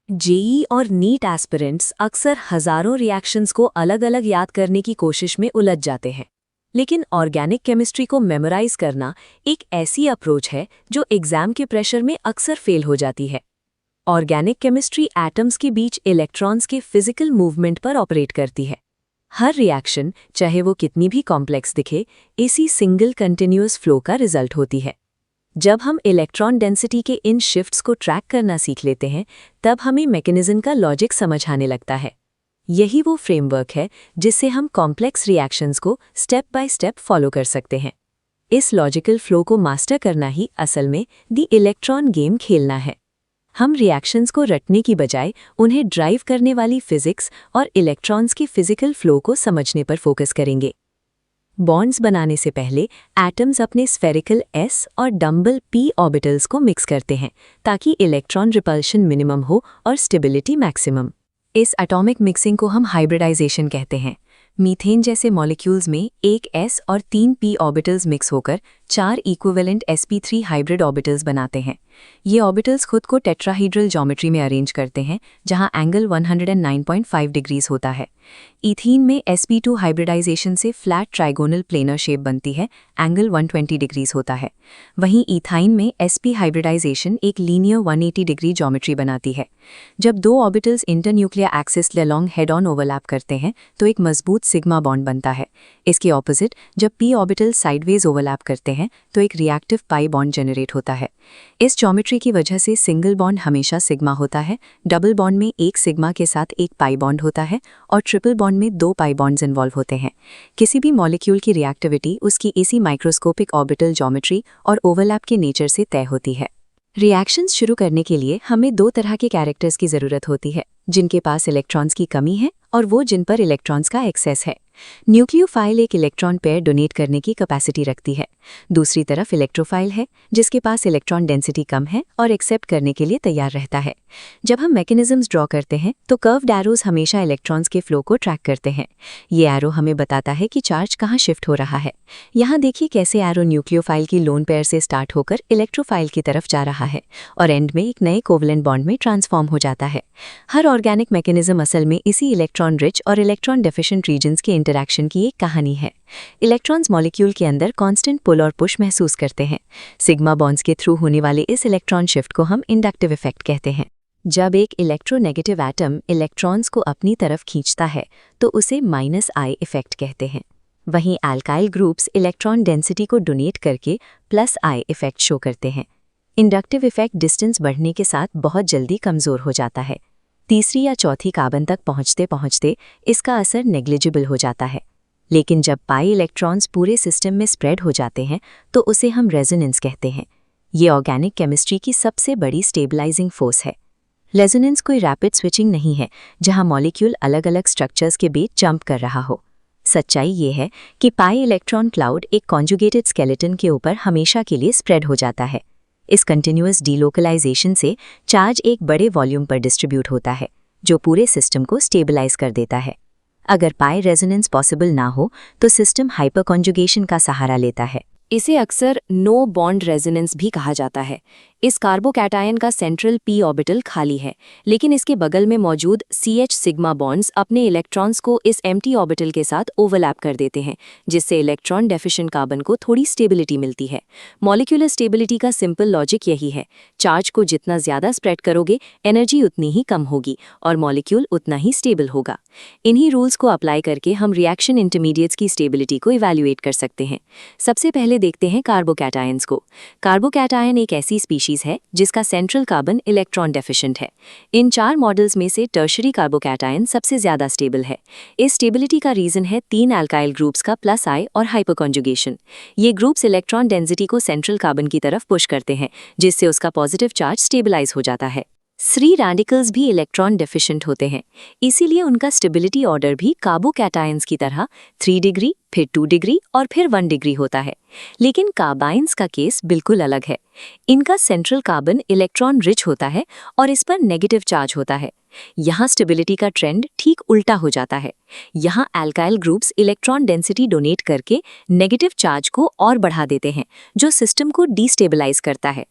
JEE और NEET aspirants अक्सर हजारों रिएक्शंस को अलग अलग याद करने की कोशिश में उलझ जाते हैं। लेकिन ऑर्गेनिक केमिस्ट्री को मेमोराइज करना एक ऐसी अप्रोच है जो एग्जाम के प्रेशर में अक्सर फेल हो जाती है। ऑर्गेनिक केमिस्ट्री एटम्स के बीच इलेक्ट्रॉन्स के फिजिकल मूवमेंट पर ऑपरेट करती है। हर रिएक्शन, चाहे वो कितनी भी कॉम्प्लेक्स दिखे, इसी सिंगल कंटिन्यूअस फ्लो का रिजल्ट होती है। जब हम इलेक्ट्रॉन डेंसिटी के इन शिफ्ट्स को ट्रैक करना सीख लेते हैं, तब हमें मैकेनिज्म का लॉजिक समझ आने लगता है। यही वो फ्रेमवर्क है जिससे हम कॉम्प्लेक्स रिएक्शंस को स्टेप बाय स्टेप फॉलो कर सकते हैं। इस लॉजिकल फ्लो को मास्टर करना ही असल में द इलेक्ट्रॉन गेम खेलना है। हम रिएक्शंस को रटने की बजाय उन्हें ड्राइव करने वाली फिजिक्स और इलेक्ट्रॉन्स के फिजिकल फ्लो को समझने पर फोकस करेंगे। बॉन्ड्स बनाने से पहले एटम्स अपने स्फेरिकल s और डम्बल p ऑर्बिटल्स को मिक्स करते हैं ताकि इलेक्ट्रॉन रिपल्शन मिनिमम हो और स्टेबिलिटी मैक्सिमम। इस एटॉमिक मिक्सिंग को हम हाइब्रिडाइजेशन कहते हैं। मीथेन जैसे मॉलिक्यूल्स में एक s और 3 p ऑर्बिटल्स मिक्स होकर 4 इक्विवेलेंट sp3 हाइब्रिड ऑर्बिटल्स बनाते हैं। ये ऑर्बिटल्स खुद को टेट्राहीड्रल ज्योमेट्री में अरेंज करते हैं, जहां एंगल 109.5 डिग्रीज होता है। इथीन में sp2 हाइब्रिडाइजेशन से फ्लैट ट्राइगोनल प्लेनर शेप बनती है, एंगल 120 डिग्रीज होता है। वहीं इथाइन में sp हाइब्रिडाइजेशन एक लीनियर 180 डिग्री ज्योमेट्री बनाती है। जब दो orbitals internuclear axis along head on overlap करते हैं तो एक मजबूत सिग्मा बॉन्ड बनता है। इसके ऑपोजिट जब p ऑर्बिटल साइडवेज ओवरलैप करते हैं तो एक रिएक्टिव पाई बॉन्ड जनरेट होता है। इस ज्योमेट्री की वजह से सिंगल बॉन्ड हमेशा सिग्मा होता है, डबल बॉन्ड में एक सिग्मा के साथ एक पाई बॉन्ड होता है और ट्रिपल बॉन्ड में 2 पाई बॉन्ड्स इन्वॉल्व होते हैं। किसी भी मॉलिक्यूल की रिएक्टिविटी उसकी इसी माइक्रोस्कोपिक ऑर्बिटल ज्योमेट्री और ओवरलैप के नेचर से तय होती है। रिएक्शंस शुरू करने के लिए हमें 2 तरह के कैरेक्टर्स की ज़रूरत होती है, जिनके पास इलेक्ट्रॉन्स की कमी है और वो जिन पर इलेक्ट्रॉन्स का एक्सेस है। न्यूक्लियोफाइल एक इलेक्ट्रॉन पेयर डोनेट करने की कैपेसिटी रखती है। दूसरी तरफ इलेक्ट्रोफाइल है, जिसके पास इलेक्ट्रॉन डेंसिटी कम है और एक्सेप्ट करने के लिए तैयार रहता है। जब हम मैकेनिज्म्स ड्रॉ करते हैं तो कर्व्ड एरोज हमेशा इलेक्ट्रॉन्स के फ्लो को ट्रैक करते हैं। ये एरो हमें बताता है कि चार्ज कहाँ शिफ्ट हो रहा है। यहाँ देखिए कैसे एरो न्यूक्लियोफाइल की लोन पेयर से स्टार्ट होकर इलेक्ट्रोफाइल की तरफ जा रहा है और एंड में एक नए कोवलेंट बॉन्ड में ट्रांसफॉर्म हो जाता है। हर ऑर्गेनिक मैकेनिज्म असल में इसी इलेक्ट्रॉन रिच और इलेक्ट्रॉन डेफिशिएंट रीजन्स के इंटरैक्शन की एक कहानी है। इलेक्ट्रॉन्स मॉलिक्यूल के अंदर कांस्टेंट पुल और पुश महसूस करते हैं। सिग्मा बॉन्ड्स के थ्रू होने वाले इस इलेक्ट्रॉन शिफ्ट को हम इंडक्टिव इफेक्ट कहते हैं। जब एक इलेक्ट्रोनेगेटिव एटम इलेक्ट्रॉन्स को अपनी तरफ खींचता है तो उसे -I इफेक्ट कहते हैं। वहीं अल्काइल ग्रुप्स इलेक्ट्रॉन डेंसिटी को डोनेट करके +I इफेक्ट शो करते हैं। इंडक्टिव इफेक्ट डिस्टेंस बढ़ने के साथ बहुत जल्दी कमज़ोर हो जाता है। तीसरी या चौथी कार्बन तक पहुंचते पहुंचते इसका असर नेग्लिजिबल हो जाता है। लेकिन जब पाई इलेक्ट्रॉन्स पूरे सिस्टम में स्प्रेड हो जाते हैं तो उसे हम रेजोनेंस कहते हैं। ये ऑर्गेनिक केमिस्ट्री की सबसे बड़ी स्टेबलाइजिंग फोर्स है। रेजोनेंस कोई रैपिड स्विचिंग नहीं है जहां मॉलिक्यूल अलग अलग स्ट्रक्चर्स के बीच जंप कर रहा हो। सच्चाई ये है कि पाई इलेक्ट्रॉन क्लाउड एक कॉन्जुगेटेड स्केलेटन के ऊपर हमेशा के लिए स्प्रेड हो जाता है। इस कंटिन्यूअस डीलोकलाइजेशन से चार्ज एक बड़े वॉल्यूम पर डिस्ट्रीब्यूट होता है, जो पूरे सिस्टम को स्टेबलाइज कर देता है। अगर पाई रेजोनेंस पॉसिबल ना हो तो सिस्टम हाइपरकॉन्जुगेशन का सहारा लेता है। इसे अक्सर नो बॉन्ड रेजोनेंस भी कहा जाता है। इस कार्बोकैटायन का सेंट्रल p ऑर्बिटल खाली है, लेकिन इसके बगल में मौजूद CH सिग्मा बॉन्ड्स अपने इलेक्ट्रॉन्स को इस एम्प्टी ऑर्बिटल के साथ ओवरलैप कर देते हैं, जिससे इलेक्ट्रॉन डेफिशिएंट कार्बन को थोड़ी स्टेबिलिटी मिलती है। मॉलिक्यूलर स्टेबिलिटी का सिंपल लॉजिक यही है, चार्ज को जितना ज़्यादा स्प्रेड करोगे, एनर्जी उतनी ही कम होगी और मॉलिक्यूल उतना ही स्टेबल होगा। इन्हीं रूल्स को अप्लाई करके हम रिएक्शन इंटरमीडिएट्स की स्टेबिलिटी को इवैल्यूएट कर सकते हैं। सबसे पहले देखते हैं कार्बोकैटायंस को। कार्बोकैटायन एक ऐसी स्पीशीज है जिसका सेंट्रल कार्बन इलेक्ट्रॉन डेफिशिएंट है। इन 4 मॉडल्स में से टर्शरी कार्बोकैटायन सबसे ज्यादा स्टेबल है। इस स्टेबिलिटी का रीजन है 3 अल्काइल ग्रुप्स का +I और हाइपरकॉन्जुगेशन। ये ग्रुप्स इलेक्ट्रॉन डेंसिटी को सेंट्रल कार्बन की तरफ पुश करते हैं, जिससे उसका पॉजिटिव चार्ज स्टेबलाइज हो जाता है। फ्री रैडिकल्स भी इलेक्ट्रॉन डेफिशिएंट होते हैं, इसीलिए उनका स्टेबिलिटी ऑर्डर भी कार्बोकैटायंस की तरह 3 डिग्री, फिर 2 डिग्री और फिर 1 डिग्री होता है। लेकिन कार्बाइन्स का केस बिल्कुल अलग है। इनका सेंट्रल कार्बन इलेक्ट्रॉन रिच होता है और इस पर नेगेटिव चार्ज होता है। यहाँ स्टेबिलिटी का ट्रेंड ठीक उल्टा हो जाता है। यहाँ alkyl groups electron density donate करके नेगेटिव चार्ज को और बढ़ा देते हैं, जो सिस्टम को डिस्टेबलाइज करता है।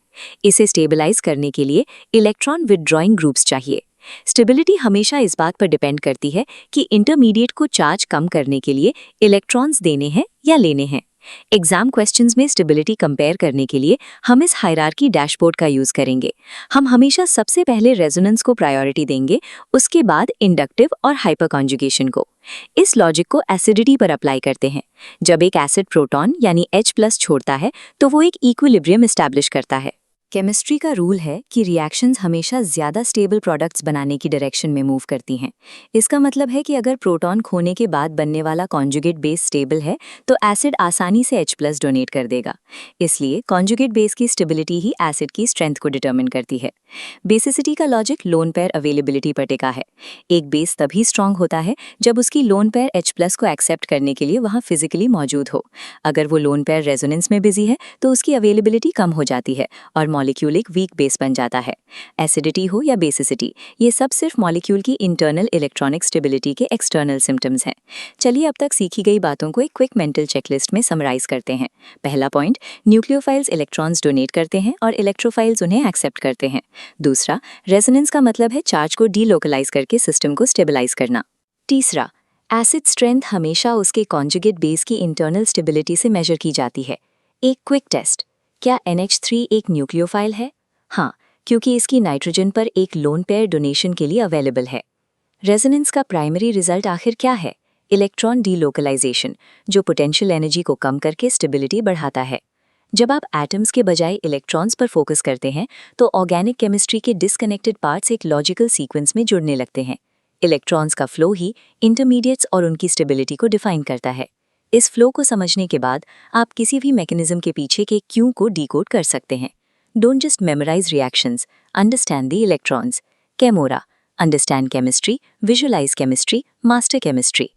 इसे स्टेबलाइज करने के लिए इलेक्ट्रॉन विथड्रॉइंग ग्रुप्स चाहिए। स्टेबिलिटी हमेशा इस बात पर डिपेंड करती है कि इंटरमीडिएट को चार्ज कम करने के लिए इलेक्ट्रॉन्स देने हैं या लेने हैं। एग्जाम क्वेश्चंस में स्टेबिलिटी कंपेयर करने के लिए हम इस हायरार्की डैशबोर्ड का यूज करेंगे। हम हमेशा सबसे पहले रेजोनेंस को प्रायोरिटी देंगे, उसके बाद इंडक्टिव और हाइपर कॉन्जुगेशन को। इस लॉजिक को एसिडिटी पर अप्लाई करते हैं। जब एक एसिड प्रोटॉन यानी H+ छोड़ता है तो वो एक इक्विलिब्रियम एस्टैब्लिश करता है। केमिस्ट्री का रूल है कि रिएक्शंस हमेशा ज्यादा स्टेबल प्रोडक्ट्स बनाने की डायरेक्शन में मूव करती हैं। इसका मतलब है कि अगर प्रोटॉन खोने के बाद बनने वाला कॉन्जुगेट बेस स्टेबल है तो एसिड आसानी से H+ डोनेट कर देगा। इसलिए कॉन्जुगेट बेस की स्टेबिलिटी ही एसिड की स्ट्रेंथ को डिटरमिन करती है। बेसिसिटी का लॉजिक लोन पेयर अवेलेबिलिटी पर टिका है। एक बेस तभी स्ट्रांग होता है जब उसकी लोन पेयर H+ को एक्सेप्ट करने के लिए वहां फिजिकली मौजूद हो। अगर वो लोन पेयर रेजोनेंस में बिजी है तो उसकी अवेलेबिलिटी कम हो जाती है और मॉलिक्यूल एक वीक बेस बन जाता है। एसिडिटी हो या बेसिसिटी, ये सब सिर्फ मॉलिक्यूल की इंटरनल इलेक्ट्रॉनिक स्टेबिलिटी के एक्सटर्नल सिम्टम्स हैं। चलिए अब तक सीखी गई बातों को एक क्विक मेंटल चेकलिस्ट में समराइज करते हैं। पहला पॉइंट, न्यूक्लियोफाइल्स इलेक्ट्रॉन्स डोनेट करते हैं और इलेक्ट्रोफाइल्स उन्हें एक्सेप्ट करते हैं। दूसरा, रेजोनेंस का मतलब है चार्ज को डीलोकलाइज करके सिस्टम को स्टेबलाइज करना। तीसरा, एसिड स्ट्रेंथ हमेशा उसके कॉन्जुगेट बेस की इंटरनल स्टेबिलिटी से मेजर की जाती है। एक क्विक टेस्ट, क्या NH3 एक न्यूक्लियोफाइल है? हाँ, क्योंकि इसकी नाइट्रोजन पर एक लोन पेयर डोनेशन के लिए अवेलेबल है। रेजोनेंस का प्राइमरी रिजल्ट आखिर क्या है? इलेक्ट्रॉन डीलोकलाइजेशन, जो पोटेंशियल एनर्जी को कम करके स्टेबिलिटी बढ़ाता है। जब आप एटम्स के बजाय इलेक्ट्रॉन्स पर फोकस करते हैं तो ऑर्गेनिक केमिस्ट्री के डिस्कनेक्टेड पार्ट्स एक लॉजिकल सीक्वेंस में जुड़ने लगते हैं। इलेक्ट्रॉन्स का फ्लो ही इंटरमीडिएट्स और उनकी स्टेबिलिटी को डिफाइन करता है। इस फ्लो को समझने के बाद आप किसी भी मैकेनिज्म के पीछे के क्यों को डिकोड कर सकते हैं। Don't just memorise reactions, understand the electrons. कैमोरा, understand chemistry, visualise chemistry, master chemistry.